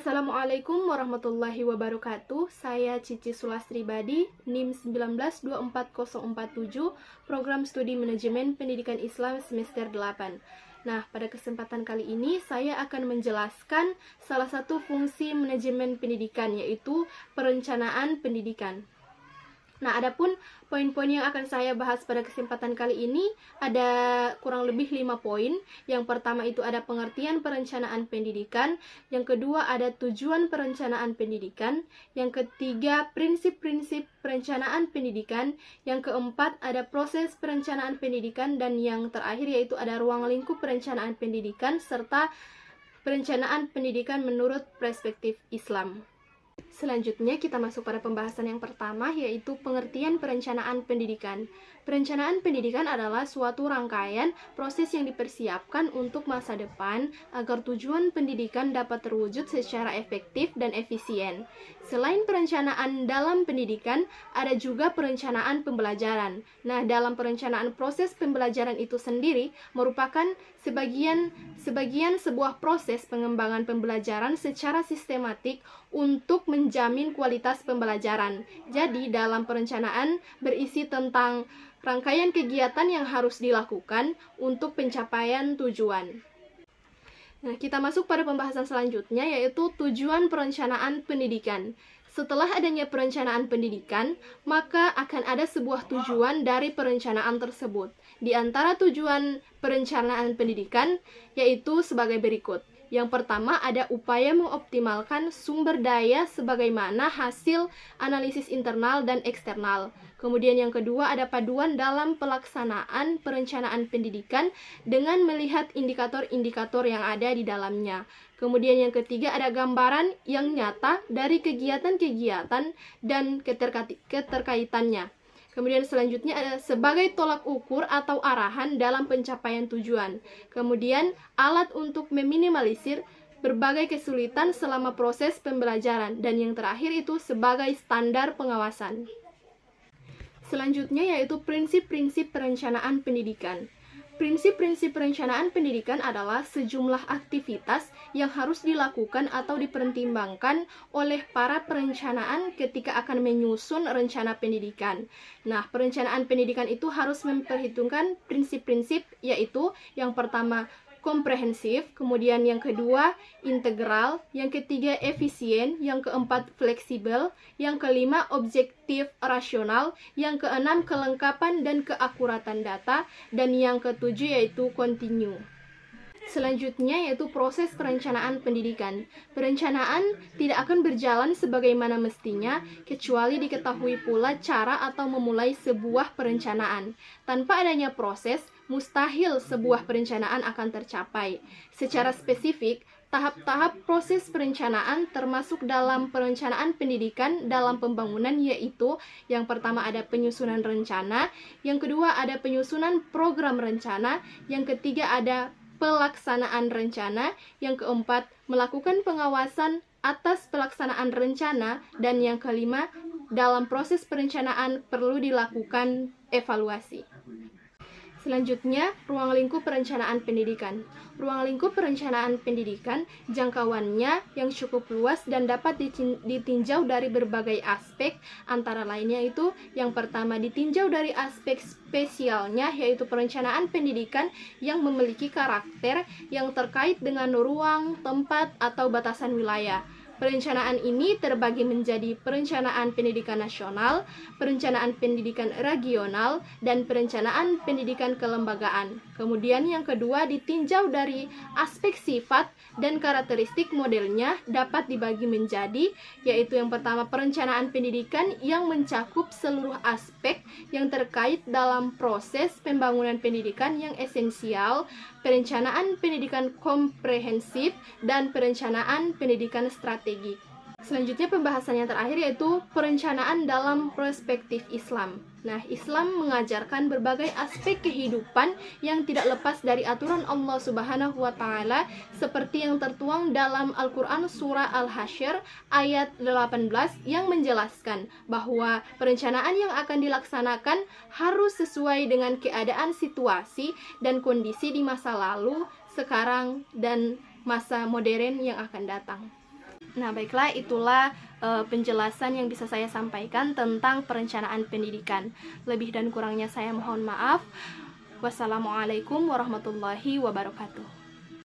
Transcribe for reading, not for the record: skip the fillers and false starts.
Assalamualaikum warahmatullahi wabarakatuh. Saya Cici Sulastri Badi, NIM 1924047, Program Studi Manajemen Pendidikan Islam semester 8. Nah, pada kesempatan kali ini saya akan menjelaskan salah satu fungsi manajemen pendidikan, yaitu perencanaan pendidikan. Nah, adapun poin-poin yang akan saya bahas pada kesempatan kali ini ada kurang lebih 5 poin. Yang pertama itu ada pengertian perencanaan pendidikan, yang kedua ada tujuan perencanaan pendidikan, yang ketiga prinsip-prinsip perencanaan pendidikan, yang keempat ada proses perencanaan pendidikan, dan yang terakhir yaitu ada ruang lingkup perencanaan pendidikan serta perencanaan pendidikan menurut perspektif Islam. Selanjutnya kita masuk pada pembahasan yang pertama, yaitu pengertian perencanaan pendidikan. Perencanaan pendidikan adalah suatu rangkaian proses yang dipersiapkan untuk masa depan agar tujuan pendidikan dapat terwujud secara efektif dan efisien. Selain perencanaan dalam pendidikan, ada juga perencanaan pembelajaran. Nah, dalam perencanaan proses pembelajaran itu sendiri merupakan sebagian sebuah proses pengembangan pembelajaran secara sistematik untuk menjamin kualitas pembelajaran. Jadi, dalam perencanaan berisi tentang rangkaian kegiatan yang harus dilakukan untuk pencapaian tujuan. Nah, kita masuk pada pembahasan selanjutnya, yaitu tujuan perencanaan pendidikan. Setelah adanya perencanaan pendidikan, maka akan ada sebuah tujuan dari perencanaan tersebut. Di antara tujuan perencanaan pendidikan, yaitu sebagai berikut. Yang pertama ada upaya mengoptimalkan sumber daya sebagaimana hasil analisis internal dan eksternal. Kemudian yang kedua ada paduan dalam pelaksanaan perencanaan pendidikan dengan melihat indikator-indikator yang ada di dalamnya. Kemudian yang ketiga ada gambaran yang nyata dari kegiatan-kegiatan dan keterkaitannya. Kemudian selanjutnya ada sebagai tolak ukur atau arahan dalam pencapaian tujuan. Kemudian alat untuk meminimalisir berbagai kesulitan selama proses pembelajaran. Dan yang terakhir itu sebagai standar pengawasan. Selanjutnya yaitu prinsip-prinsip perencanaan pendidikan. Prinsip-prinsip perencanaan pendidikan adalah sejumlah aktivitas yang harus dilakukan atau dipertimbangkan oleh para perencanaan ketika akan menyusun rencana pendidikan. Nah, perencanaan pendidikan itu harus memperhitungkan prinsip-prinsip, yaitu yang pertama komprehensif, kemudian yang kedua integral, yang ketiga efisien, yang keempat fleksibel, yang kelima objektif rasional, yang keenam kelengkapan dan keakuratan data, dan yang ketujuh yaitu kontinu. Selanjutnya yaitu proses perencanaan pendidikan. Perencanaan tidak akan berjalan sebagaimana mestinya kecuali diketahui pula cara atau memulai sebuah perencanaan. Tanpa adanya proses, mustahil sebuah perencanaan akan tercapai. Secara spesifik, tahap-tahap proses perencanaan termasuk dalam perencanaan pendidikan dalam pembangunan, yaitu yang pertama ada penyusunan rencana, yang kedua ada penyusunan program rencana, yang ketiga ada pelaksanaan rencana, yang keempat melakukan pengawasan atas pelaksanaan rencana, dan yang kelima dalam proses perencanaan perlu dilakukan evaluasi. Selanjutnya, ruang lingkup perencanaan pendidikan. Ruang lingkup perencanaan pendidikan jangkauannya yang cukup luas dan dapat ditinjau dari berbagai aspek, antara lainnya itu yang pertama ditinjau dari aspek spesialnya, yaitu perencanaan pendidikan yang memiliki karakter yang terkait dengan ruang, tempat, atau batasan wilayah. Perencanaan ini terbagi menjadi perencanaan pendidikan nasional, perencanaan pendidikan regional, dan perencanaan pendidikan kelembagaan. Kemudian yang kedua ditinjau dari aspek sifat dan karakteristik modelnya dapat dibagi menjadi, yaitu yang pertama perencanaan pendidikan yang mencakup seluruh aspek yang terkait dalam proses pembangunan pendidikan yang esensial, perencanaan pendidikan komprehensif, dan perencanaan pendidikan strategis. Selanjutnya pembahasan yang terakhir yaitu perencanaan dalam perspektif Islam. Nah, Islam mengajarkan berbagai aspek kehidupan yang tidak lepas dari aturan Allah Subhanahu wa Ta'ala, seperti yang tertuang dalam Al-Quran Surah Al-Hasyr ayat 18 yang menjelaskan bahwa perencanaan yang akan dilaksanakan harus sesuai dengan keadaan situasi dan kondisi di masa lalu, sekarang, dan masa modern yang akan datang. Nah, baiklah, itulah penjelasan yang bisa saya sampaikan tentang perencanaan pendidikan. Lebih dan kurangnya saya mohon maaf. Wassalamualaikum warahmatullahi wabarakatuh.